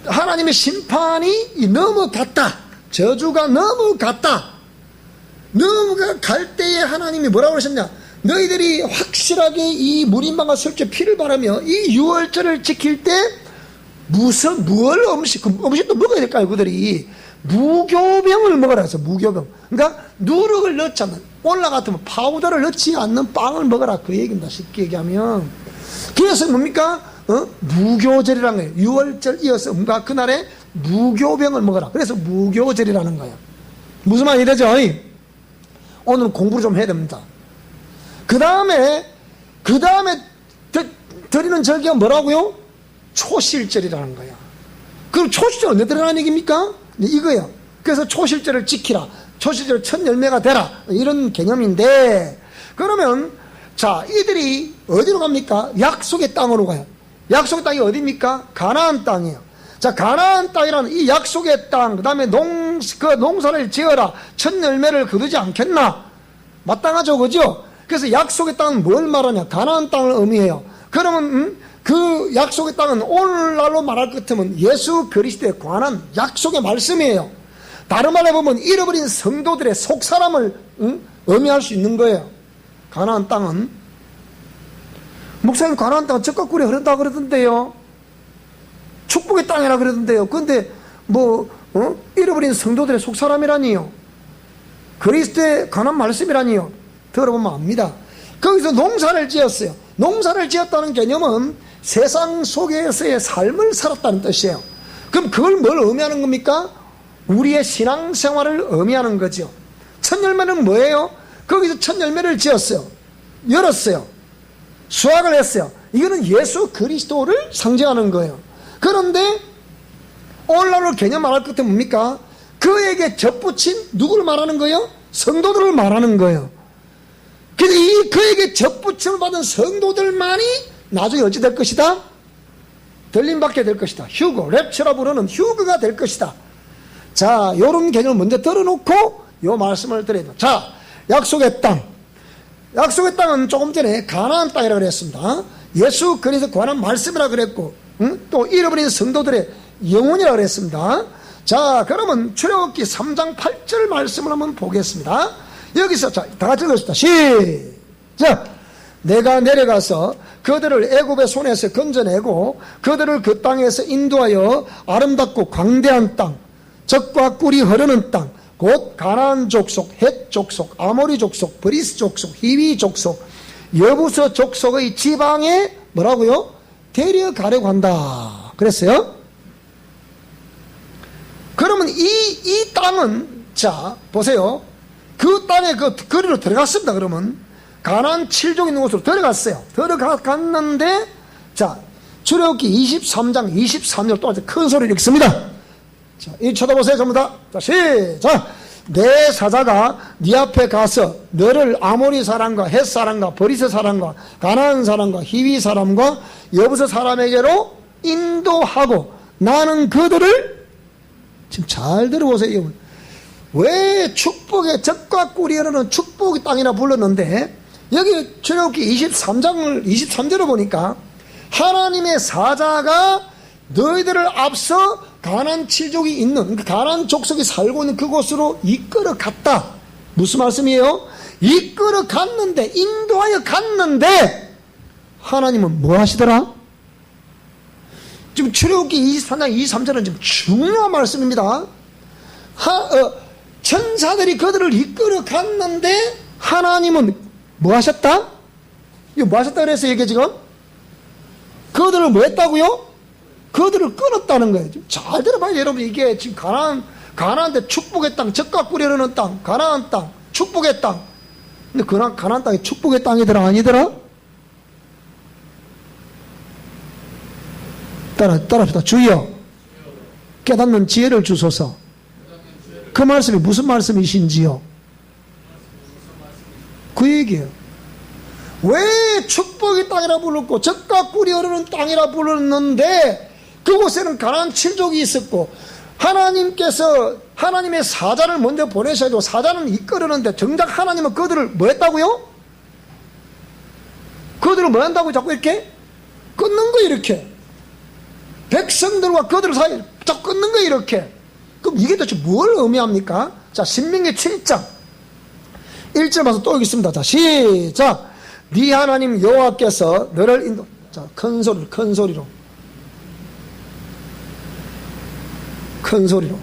하나님의 심판이 넘어갔다, 저주가 넘어갈 때에 하나님이 뭐라고 그러셨냐, 너희들이 확실하게 이 무림방과 설주에 피를 바르며 이 유월절을 지킬 때 무얼 음식도 먹어야 될까요? 그들이 무교병을 먹으라 해서, 무교병, 그러니까 누룩을 넣지 않는, 올라 같으면 파우더를 넣지 않는 빵을 먹어라, 그 얘기입니다. 쉽게 얘기하면. 그래서 뭡니까? 무교절이라는 거예요. 유월절 이어서 뭔가 그날에 무교병을 먹어라, 그래서 무교절이라는 거예요. 무슨 말이 되죠? 오늘 공부를 좀 해야 됩니다. 그 다음에 드리는 절기가 뭐라고요? 초실절이라는 거야. 그럼 초실절 언제 들어가는 얘기입니까? 이거예요. 그래서 초실절을 지키라, 초실절 첫 열매가 되라, 이런 개념인데, 그러면 자, 이들이 어디로 갑니까? 약속의 땅으로 가요. 약속의 땅이 어디입니까? 가나안 땅이에요. 자, 가나안 땅이라는 이 약속의 땅, 그 다음에 농사를 지어라, 첫 열매를 거두지 않겠나? 마땅하죠, 그죠? 그래서 약속의 땅은 뭘 말하냐? 가나안 땅을 의미해요. 그러면 그 약속의 땅은 오늘날로 말할 것 같으면 예수 그리스도에 관한 약속의 말씀이에요. 다른 말로 보면 잃어버린 성도들의 속사람을 의미할 수 있는 거예요. 가나안 땅은, 목사님 가나안 땅은 젖과 꿀이 흐른다 그러던데요, 축복의 땅이라 그러던데요. 그런데 잃어버린 성도들의 속사람이라니요, 그리스도에 관한 말씀이라니요. 들어보면 압니다. 거기서 농사를 지었어요. 농사를 지었다는 개념은 세상 속에서의 삶을 살았다는 뜻이에요. 그럼 그걸 뭘 의미하는 겁니까? 우리의 신앙생활을 의미하는 거죠. 첫 열매는 뭐예요? 거기서 첫 열매를 지었어요. 열었어요. 수확을 했어요. 이거는 예수 그리스도를 상징하는 거예요. 그런데 오늘날로 개념 말할 것 같으면 뭡니까? 그에게 접붙인 누구를 말하는 거예요? 성도들을 말하는 거예요. 그래서 그에게 접붙임을 받은 성도들만이 나중에 어찌 될 것이다? 들림받게 될 것이다. 휴거, 랩처라 부르는 휴거가 될 것이다. 자, 요런 개념을 먼저 들어놓고 요 말씀을 드려야 돼요. 자, 약속의 땅. 약속의 땅은 조금 전에 가나안 땅이라고 그랬습니다. 예수 그리스도에 관한 말씀이라고 그랬고, 또 잃어버린 성도들의 영혼이라고 그랬습니다. 자, 그러면 출애굽기 3장 8절 말씀을 한번 보겠습니다. 여기서 자, 다 같이 읽읍시다. 시작. 내가 내려가서 그들을 애굽의 손에서 건져내고 그들을 그 땅에서 인도하여 아름답고 광대한 땅, 젖과 꿀이 흐르는 땅, 곧 가나안 족속, 헷 족속, 아모리 족속, 브리스 족속, 히위 족속, 여부서 족속의 지방에 뭐라고요? 데려가려고 한다 그랬어요. 그러면 이 땅은, 자 보세요, 그 땅에 그 거리로 들어갔습니다. 그러면 가나안 7족 있는 곳으로 들어갔어요. 들어갔는데, 자, 출애굽기 23장 23절 또 큰 소리를 읽습니다. 자, 이 쳐다보세요, 전부 다. 자, 시작. 내 사자가 네 앞에 가서 너를 아모리 사람과 헷 사람과 브리스 사람과 가나안 사람과 히위 사람과 여부서 사람에게로 인도하고 나는 그들을, 지금 잘 들어보세요. 왜 축복의 젖과 꿀이 흐르는 축복의 땅이라 불렀는데, 여기 출애굽기 23절을 보니까 하나님의 사자가 너희들을 앞서 가나안 7족이 있는, 가나안 족속이 살고 있는 그곳으로 이끌어 갔다. 무슨 말씀이에요? 이끌어 갔는데, 인도하여 갔는데 하나님은 뭐 하시더라? 지금 출애굽기 23장 23절은 지금 중요한 말씀입니다. 천사들이 그들을 이끌어 갔는데 하나님은 뭐 하셨다? 이거 뭐 하셨다 그랬어요, 이게 지금? 그들을 뭐 했다고요? 그들을 끊었다는 거예요. 잘 들어봐요, 여러분. 이게 지금 가나안데 축복의 땅, 젖과 꿀이 흐르는 땅, 가나안 땅, 축복의 땅. 근데 가나안 땅이 축복의 땅이더라, 아니더라? 따라합시다. 주여, 깨닫는 지혜를 주소서. 그 말씀이 무슨 말씀이신지요? 그 얘기예요. 왜 축복의 땅이라 불렀고 젖과 꿀이 흐르는 땅이라 불렀는데 그곳에는 가나안 7족이 있었고 하나님께서 하나님의 사자를 먼저 보내셔도 사자는 이끌었는데 정작 하나님은 그들을 뭐 했다고요? 그들을 뭐 한다고 자꾸 이렇게? 끊는 거 이렇게. 백성들과 그들 사이에 자꾸 끊는 거 이렇게. 그럼 이게 도대체 뭘 의미합니까? 자, 신명기 7장 1절 봐서 또 읽겠습니다. 자, 시작. 네 하나님 여호와께서 너를 인도. 자, 큰 소리로. 큰 소리로.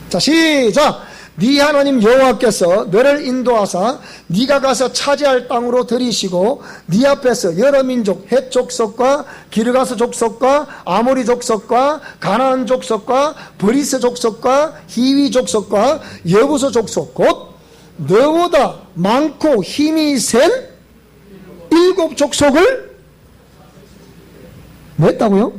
자, 시작. 네 하나님 여호와께서 너를 인도하사 네가 가서 차지할 땅으로 들이시고 네 앞에서 여러 민족 헷 족속과 기르가스 족속과 아모리 족속과 가나안 족속과 브리스 족속과 히위 족속과 여부서 족속 곧 너보다 많고 힘이 센 7 족속을 뭐 했다고요?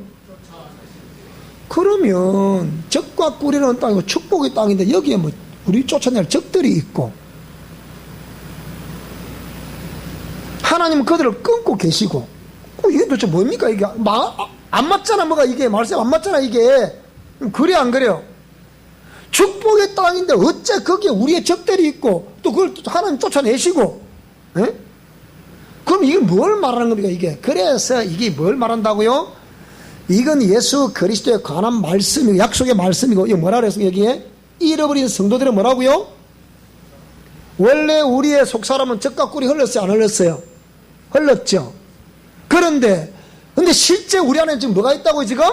그러면 적과 꿀이라는 땅이고 축복의 땅인데 여기에 뭐 우리 쫓아낼 적들이 있고 하나님은 그들을 끊고 계시고 이게 도대체 뭡니까 이게 안 맞잖아 뭐가 이게 말씀 안 맞잖아 이게 그래 안 그래요? 축복의 땅인데 어째 거기에 우리의 적들이 있고 또 그걸 하나님 쫓아내시고 에? 그럼 이게 뭘 말하는 겁니까 이게? 그래서 이게 뭘 말한다고요? 이건 예수 그리스도에 관한 말씀이고 약속의 말씀이고 이거 뭐라 그랬어요 여기에? 잃어버린 성도들은 뭐라고요? 원래 우리의 속사람은 젖과 꿀이 흘렀어요 안 흘렀어요? 흘렀죠. 그런데 실제 우리 안에 지금 뭐가 있다고요 지금?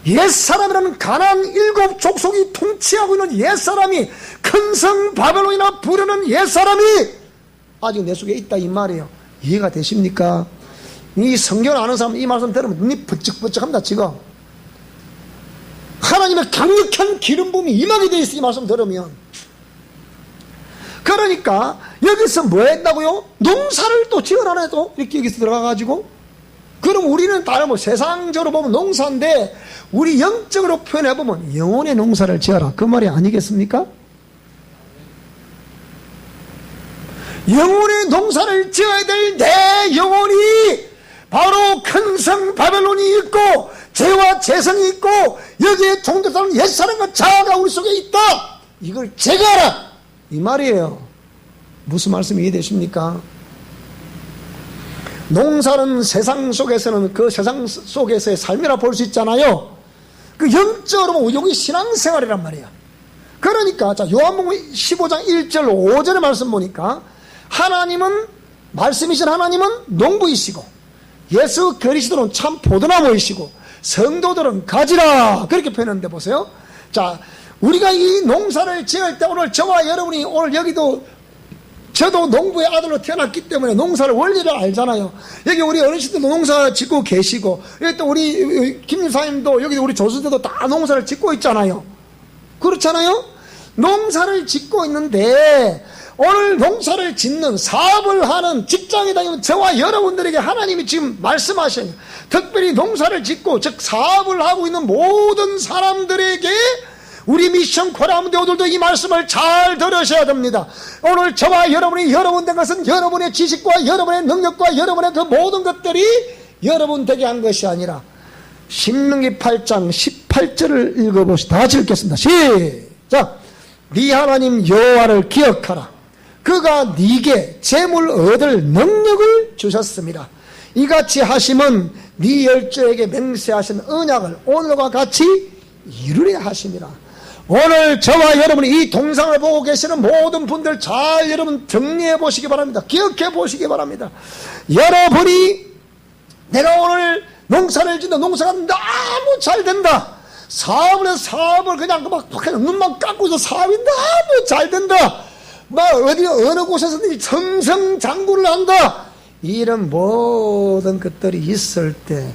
옛사람이라는 가나안 7 족속이 통치하고 있는 옛사람이 큰 성 바벨론이나 부르는 옛사람이 아직 내 속에 있다 이 말이에요. 이해가 되십니까? 이 성경을 아는 사람 이 말씀 들으면 눈이 번쩍번쩍합니다 지금. 하나님의 강력한 기름 부음이 임하게 되어 있어 이 말씀 들으면. 그러니까 여기서 뭐 했다고요? 농사를 또 지으라네 또 이렇게 여기서 들어가가지고. 그럼 우리는 다른 뭐 세상적으로 보면 농사인데 우리 영적으로 표현해보면 영혼의 농사를 지어라 그 말이 아니겠습니까? 영혼의 농사를 지어야 될 내 영혼이 바로 큰 성 바벨론이 있고 죄와 재성이 있고 여기에 종교사는 옛사람과 자아가 우리 속에 있다 이걸 제거하라 이 말이에요. 무슨 말씀이 이해되십니까? 농사는 세상 속에서는 그 세상 속에서의 삶이라 볼 수 있잖아요. 그 영적으로 보면 여기 신앙생활이란 말이야. 그러니까 자 요한복음 15장 1절 5절의 말씀 보니까 하나님은 말씀이신 하나님은 농부이시고 예수 그리스도는 참 포도나무이시고 성도들은 가지라 그렇게 표현했는데 보세요. 자 우리가 이 농사를 지을 때 오늘 저와 여러분이 오늘 여기도 저도 농부의 아들로 태어났기 때문에 농사를 원리를 알잖아요. 여기 우리 어르신들도 농사 짓고 계시고 여기 또 우리 김사님도 여기 우리 조수들도 다 농사를 짓고 있잖아요. 그렇잖아요. 농사를 짓고 있는데 오늘 농사를 짓는 사업을 하는 직장에 다니는 저와 여러분들에게 하나님이 지금 말씀하시는 특별히 농사를 짓고 즉 사업을 하고 있는 모든 사람들에게 우리 미션 코라운데오들도 이 말씀을 잘 들으셔야 됩니다. 오늘 저와 여러분이 여러분 된 것은 여러분의 지식과 여러분의 능력과 여러분의 그 모든 것들이 여러분 되게 한 것이 아니라 신명기 8장 18절을 읽어보시다 같이 읽겠습니다. 시작. 네 하나님 여호와를 기억하라. 그가 네게 재물 얻을 능력을 주셨습니다. 이같이 하심은 네 열조에게 맹세하신 언약을 오늘과 같이 이루려 하심이라. 오늘 저와 여러분이 이 동상을 보고 계시는 모든 분들 잘 여러분 정리해 보시기 바랍니다. 기억해 보시기 바랍니다. 여러분이 내가 오늘 농사를 짓는다 농사가 너무 잘 된다 사업을 해서 사업을 그냥 막 눈만 감고서 사업이 너무 잘 된다 막 어디 어느 곳에서든지 성성장구를 한다 이런 모든 것들이 있을 때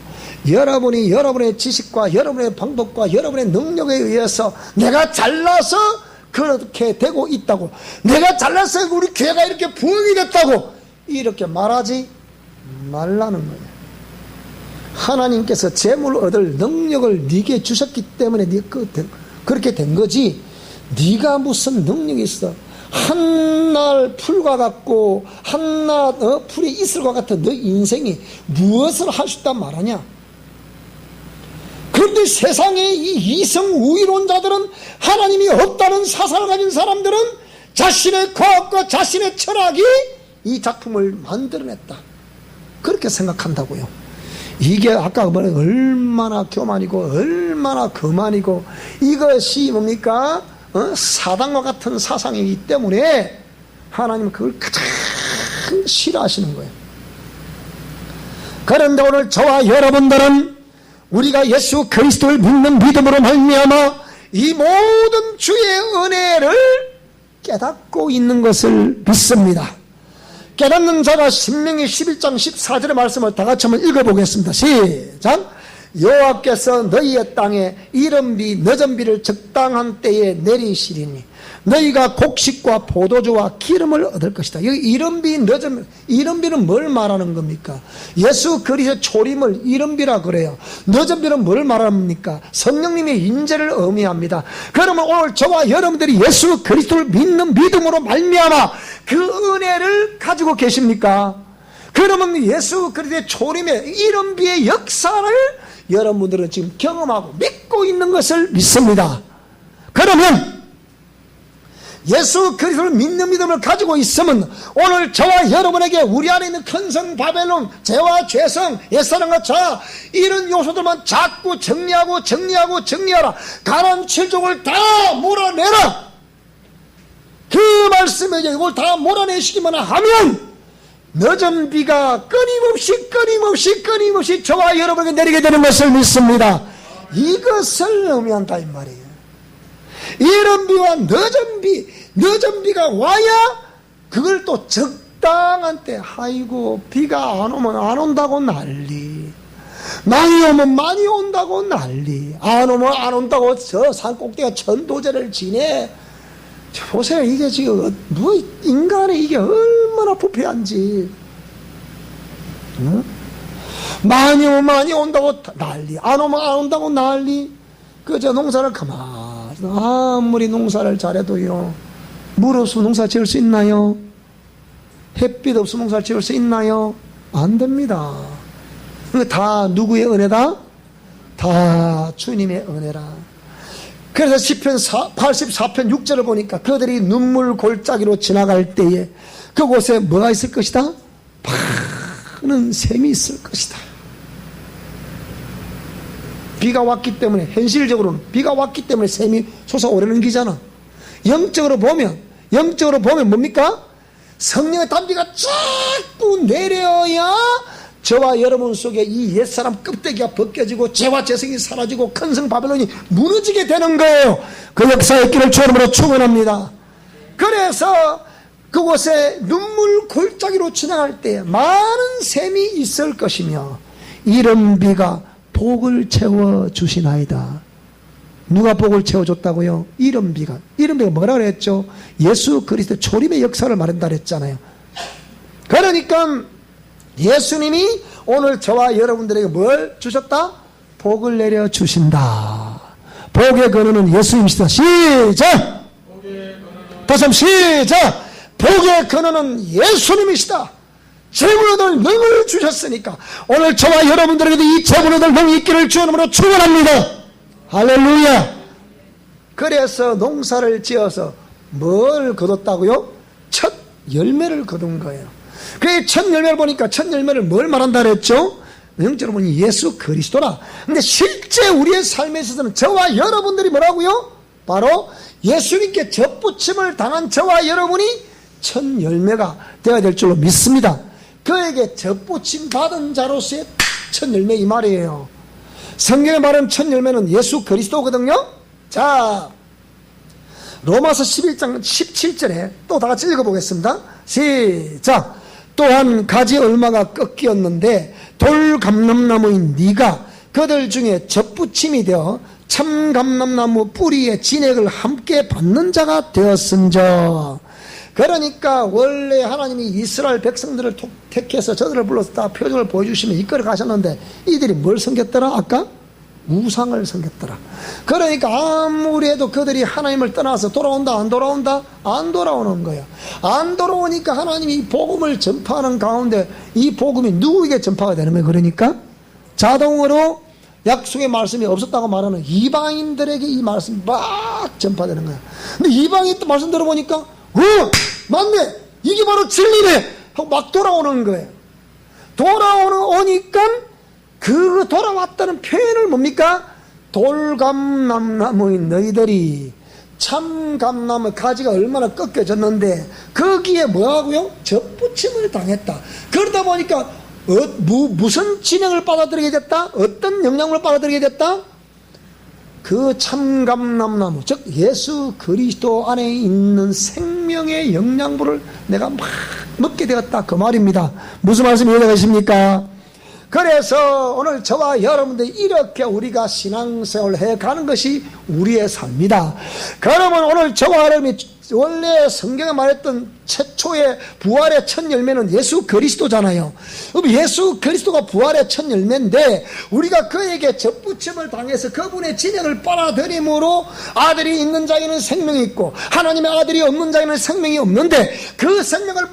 여러분이 여러분의 지식과 여러분의 방법과 여러분의 능력에 의해서 내가 잘나서 그렇게 되고 있다고 내가 잘나서 우리 교회가 이렇게 부흥이 됐다고 이렇게 말하지 말라는 거예요. 하나님께서 재물 얻을 능력을 네게 주셨기 때문에 네 그렇게 된 거지. 네가 무슨 능력이 있어? 한날 풀과 같고 한날 풀이 이슬과 같은 너 인생이 무엇을 할 수 있단 말하냐? 그런데 세상의 이 이성우위론자들은, 하나님이 없다는 사상을 가진 사람들은 자신의 과학과 자신의 철학이 이 작품을 만들어냈다, 그렇게 생각한다고요. 이게 아까 말한 얼마나 교만이고 얼마나 거만이고, 이것이 뭡니까? 사단과 같은 사상이기 때문에 하나님은 그걸 가장 싫어하시는 거예요. 그런데 오늘 저와 여러분들은 우리가 예수 그리스도를 믿는 믿음으로 말미암아 이 모든 주의 은혜를 깨닫고 있는 것을 믿습니다. 깨닫는 자가 신명기 11장 14절의 말씀을 다 같이 한번 읽어보겠습니다. 시작. 여호와께서 너희의 땅에 이른비 늦은비를 적당한 때에 내리시리니 너희가 곡식과 포도주와 기름을 얻을 것이다. 여기 이른비 늦은비, 이른비는 뭘 말하는 겁니까? 예수 그리스도의 초림을 이른비라 그래요. 늦은비는 뭘 말합니까? 성령님의 인재를 의미합니다. 그러면 오늘 저와 여러분들이 예수 그리스도를 믿는 믿음으로 말미암아 그 은혜를 가지고 계십니까? 그러면 예수 그리스도의 초림의 이른비의 역사를 여러분들은 지금 경험하고 믿고 있는 것을 믿습니다. 그러면 예수 그리스도를 믿는 믿음을 가지고 있으면 오늘 저와 여러분에게 우리 안에 있는 큰 성 바벨론, 죄와 죄성, 옛사람과 자, 이런 요소들만 자꾸 정리하라. 가난 칠족을 다 몰아내라. 그 말씀에 이걸 다 몰아내시기만 하면 늦은 비가 끊임없이 저와 여러분에게 내리게 되는 것을 믿습니다. 이것을 의미한다 이 말이에요. 이른 비와 늦은 비가 와야 그걸 또 적당한 때, 아이고 비가 안 오면 안 온다고 난리, 많이 오면 많이 온다고 난리, 안 오면 안 온다고 저 산 꼭대기가 천도제를 지내. 보세요, 이게 지금 뭐 인간의 이게 얼마나 부패한지. 응? 많이 오면 많이 온다고 난리, 안 오면 안 온다고 난리. 그저 농사를 가만히 아무리 농사를 잘해도요, 물 없으면 농사 지을 수 있나요? 햇빛 없으면 농사 지을 수 있나요? 안 됩니다. 다 누구의 은혜다? 다 주님의 은혜라. 그래서 시편 84편 6절을 보니까 그들이 눈물 골짜기로 지나갈 때에 그곳에 뭐가 있을 것이다? 파는 샘이 있을 것이다. 비가 왔기 때문에, 현실적으로는 비가 왔기 때문에 샘이 솟아오르는 기잖아. 영적으로 보면 뭡니까? 성령의 단비가 자꾸 내려야 저와 여러분 속에 이 옛사람 껍데기가 벗겨지고 죄와 죄성이 사라지고 큰 성 바벨론이 무너지게 되는 거예요. 그 역사의 길을 주님으로 축원합니다. 그래서 그곳에 눈물 골짜기로 지나갈 때 많은 샘이 있을 것이며 이른 비가 복을 채워주시나이다. 누가 복을 채워줬다고요? 이른 비가 뭐라 그랬죠? 예수 그리스도 초림의 역사를 말한다 그랬잖아요. 그러니까 예수님이 오늘 저와 여러분들에게 뭘 주셨다? 복을 내려 주신다. 복의 근원은 예수님이시다. 시작! 다시 한번 시작! 복의 근원은 예수님이시다. 재물 얻을 능을 주셨으니까 오늘 저와 여러분들에게도 이 재물 얻을 능이 있기를 주님으로 축원합니다. 할렐루야. 그래서 농사를 지어서 뭘 거뒀다고요? 첫 열매를 거둔 거예요. 그 첫 열매를 보니까 첫 열매를 뭘 말한다 그랬죠? 영적으로 보니 예수 그리스도라. 근데 실제 우리의 삶에 있어서는 저와 여러분들이 뭐라고요? 바로 예수님께 접붙임을 당한 저와 여러분이 첫 열매가 되어야 될 줄로 믿습니다. 그에게 접붙임 받은 자로서의 첫 열매 이 말이에요. 성경에 말하는 첫 열매는 예수 그리스도거든요. 자, 로마서 11장 17절에 또 다 같이 읽어보겠습니다. 시작. 또한 가지 얼마가 꺾이었는데 돌감람나무인 네가 그들 중에 접붙임이 되어 참감람나무 뿌리의 진액을 함께 받는 자가 되었은저. 그러니까 원래 하나님이 이스라엘 백성들을 택해서 저들을 불러서 다 표적을 보여주시면 이끌어 가셨는데 이들이 뭘 섬겼더라? 아까? 우상을 섬겼더라. 그러니까 아무리 해도 그들이 하나님을 떠나서 돌아온다 안 돌아온다? 안 돌아오는 거야. 안 돌아오니까 하나님이 이 복음을 전파하는 가운데 이 복음이 누구에게 전파가 되는 거예요? 그러니까 자동으로 약속의 말씀이 없었다고 말하는 이방인들에게 이 말씀이 막 전파되는 거야. 근데 이방인 말씀 들어보니까 맞네, 이게 바로 진리네 하고 막 돌아오는 거예요. 돌아오니까 그 돌아왔다는 표현을 뭡니까? 돌감람나무인 너희들이 참감나무 가지가 얼마나 꺾여졌는데 거기에 뭐하고요? 접붙임을 당했다. 그러다 보니까 무슨 진영을 받아들이게 됐다? 어떤 영향을 받아들이게 됐다? 그 참감람나무, 즉 예수 그리스도 안에 있는 생명의 영양분을 내가 막 먹게 되었다, 그 말입니다. 무슨 말씀 이해가 되십니까? 그래서 오늘 저와 여러분들 이렇게 우리가 신앙생활을 해가는 것이 우리의 삶이다. 그러면 오늘 저와 여러분이 원래 성경에 말했던 최초의 부활의 첫 열매는 예수 그리스도잖아요. 예수 그리스도가 부활의 첫 열매인데 우리가 그에게 접붙임을 당해서 그분의 진영을 빨아들임으로 아들이 있는 자에는 생명이 있고 하나님의 아들이 없는 자에는 생명이 없는데 그 생명을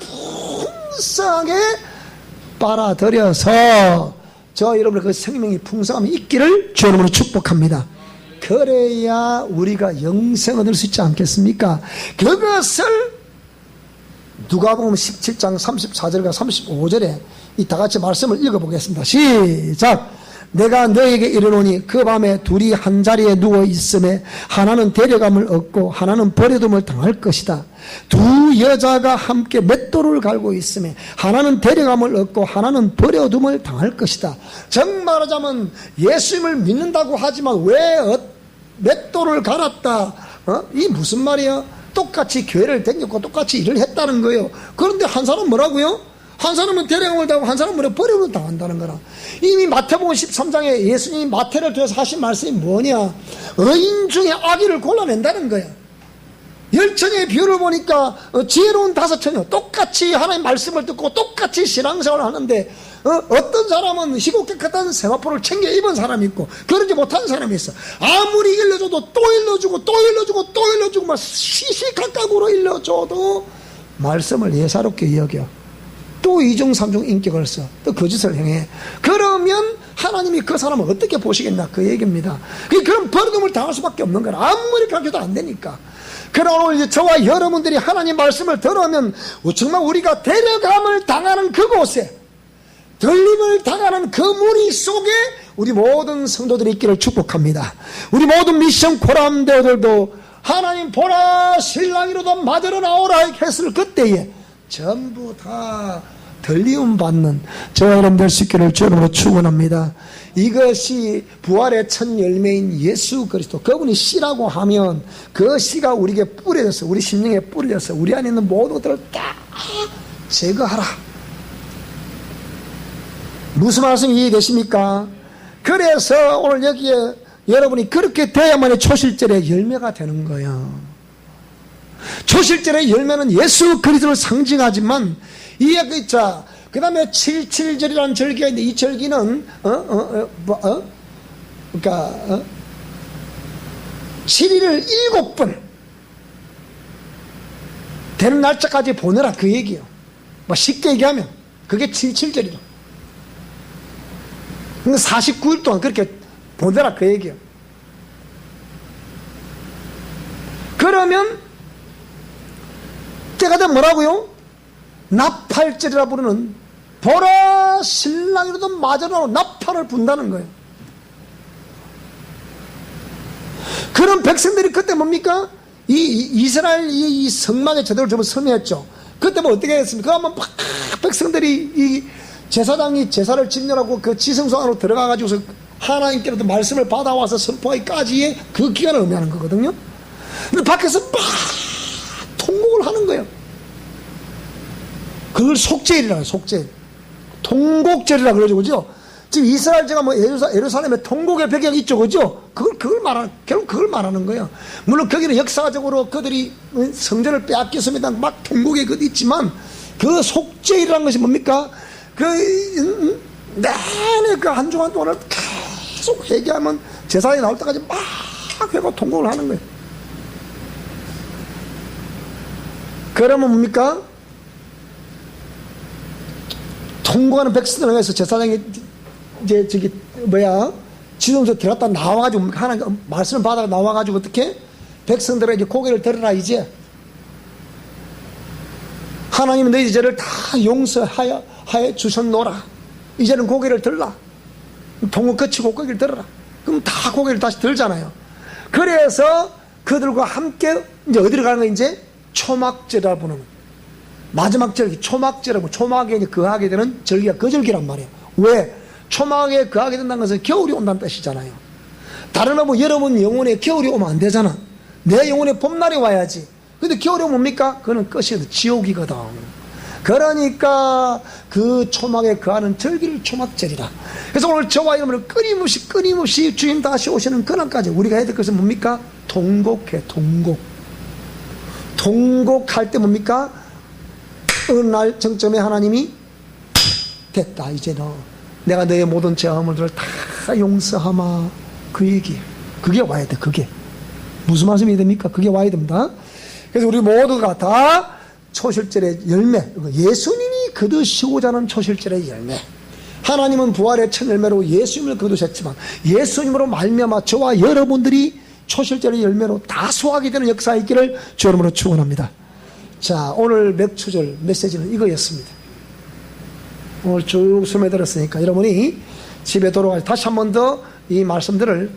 풍성하게 빨아들여서 저 여러분의 그 생명이 풍성함이 있기를 주 여러분으로 축복합니다. 그래야 우리가 영생을 얻을 수 있지 않겠습니까? 그것을 누가복음 17장 34절과 35절에 이 다같이 말씀을 읽어보겠습니다. 시작. 내가 너에게 이르노니 그 밤에 둘이 한 자리에 누워 있음에 하나는 데려감을 얻고 하나는 버려둠을 당할 것이다. 두 여자가 함께 맷돌을 갈고 있음에 하나는 데려감을 얻고 하나는 버려둠을 당할 것이다. 정말하자면 예수님을 믿는다고 하지만 왜 맷돌을 갈았다? 이 무슨 말이야? 똑같이 교회를 다녔고 똑같이 일을 했다는 거예요. 그런데 한 사람은 뭐라고요? 한 사람은 데려감을 당하고 한 사람은 버림을 당한다는 거라. 이미 마태복음 13장에 예수님이 마태를 통해서 하신 말씀이 뭐냐? 의인 중에 악의를 골라낸다는 거야. 10처녀의 비유를 보니까 지혜로운 5처녀 똑같이 하나님 말씀을 듣고 똑같이 신앙생활을 하는데 어떤 사람은 희고 깨끗한 세마포를 챙겨 입은 사람이 있고 그러지 못한 사람이 있어. 아무리 일러줘도 또 일러주고 또 일러주고 또 일러주고 막 시시각각으로 일러줘도 말씀을 예사롭게 여겨. 또 이중삼중 인격을 써. 또 거짓을 행해. 그러면 하나님이 그 사람을 어떻게 보시겠나 그 얘기입니다. 그럼 버림을 당할 수밖에 없는 거라. 아무리 그렇게도 안 되니까. 그러나 오늘 이제 저와 여러분들이 하나님 말씀을 들으면 정말 우리가 데려감을 당하는 그곳에 들림을 당하는 그 무리 속에 우리 모든 성도들이 있기를 축복합니다. 우리 모든 미션 고람대들도 하나님 보라 신랑이로도 맞으러 나오라 했을 그때에 전부 다 들리움 받는 저와 여러분 될 수 있기를 주님으로 축원합니다. 이것이 부활의 첫 열매인 예수 그리스도, 그분이 씨라고 하면 그 씨가 우리에게 뿌려져서 우리 심령에 뿌려져서 우리 안에 있는 모든 것들을 다 제거하라. 무슨 말씀 이해되십니까? 그래서 오늘 여기에 여러분이 그렇게 돼야만이 초실절의 열매가 되는 거예요. 초실절의 열매는 예수 그리스도를 상징하지만 그 다음에 77절이라는 절기가 있는데 이 절기는 그러니까 7일을 7번 되는 날짜까지 보내라 그 얘기예요. 뭐 쉽게 얘기하면 그게 77절이다. 그러니까 49일 동안 그렇게 보내라 그 얘기예요. 그러면 때가 되면 뭐라고요? 나팔절이라 부르는 보라 신랑이로도 맞으라고 나팔을 분다는 거예요. 그런 백성들이 그때 뭡니까? 이스라엘 이 성막의 제도를 전부 섬유했죠. 그때 뭐 어떻게 했습니까? 그러면 막 백성들이 이 제사장이 제사를 지내라고 그 지성소 안으로 들어가가지고서 하나님께로부터 말씀을 받아와서 선포하기까지의 그 기간을 의미하는 거거든요. 근데 밖에서 막 통곡을 하는 거예요. 그걸 속죄일이라고 해요. 속죄일. 통곡절이라고 그러죠. 그죠? 지금 이스라엘 제가 뭐 예루살렘에 통곡의 배경이 있죠. 그죠? 결국 그걸 말하는 거예요. 물론 거기는 역사적으로 그들이 성전을 빼앗겼습니다. 막 통곡의 것도 있지만 그 속죄일이라는 것이 뭡니까? 내내 그 한 주간 동안을 계속 회개하면 제사장이 나올 때까지 막 회고 통곡을 하는 거예요. 그러면 뭡니까? 통곡하는 백성들을 위해서 제사장이 이제 지동서 들어갔다 나와가지고 하나님 말씀을 받아 나와가지고 어떻게 백성들에게 고개를 들어라. 이제 하나님은 너희 죄를 다 용서하여 주셨노라. 이제는 고개를 들라. 통곡 거치고 고개를 들어라. 그럼 다 고개를 다시 들잖아요. 그래서 그들과 함께 이제 어디로 가는 거예요? 이제 초막절이라 부르는 거예요. 마지막 절기 초막절이라고, 초막에 거하게 되는 절기가 그 절기란 말이에요. 왜? 초막에 거하게 된다는 것은 겨울이 온다는 뜻이잖아요. 다른 여러분 영혼에 겨울이 오면 안 되잖아. 내 영혼에 봄날이 와야지. 근데 겨울이 오면 뭡니까? 그거는 끝이거든. 지옥이거든. 그러니까 그 초막에 거하는 절기를 초막절이라. 그래서 오늘 저와 여러분을 끊임없이 주님 다시 오시는 그날까지 우리가 해야 될 것은 뭡니까? 통곡해. 통곡할 때 뭡니까? 어느 날 정점에 하나님이 됐다. 이제 내가 너의 모든 죄악물들을 다 용서하마. 그 얘기. 그게 와야 돼. 그게 무슨 말씀이 됩니까? 그게 와야 됩니다. 그래서 우리 모두가 다 초실절의 열매, 예수님이 거두시고자 하는 초실절의 열매. 하나님은 부활의 첫 열매로 예수님을 거두셨지만 예수님으로 말미암아 저와 여러분들이 초실절의 열매로 다 소화하게 되는 역사가 있기를 주 이름으로 축원합니다. 자, 오늘 맥추절 메시지는 이거였습니다. 오늘 쭉 설명 들었으니까 여러분이 집에 돌아가서 다시 한 번 더 이 말씀들을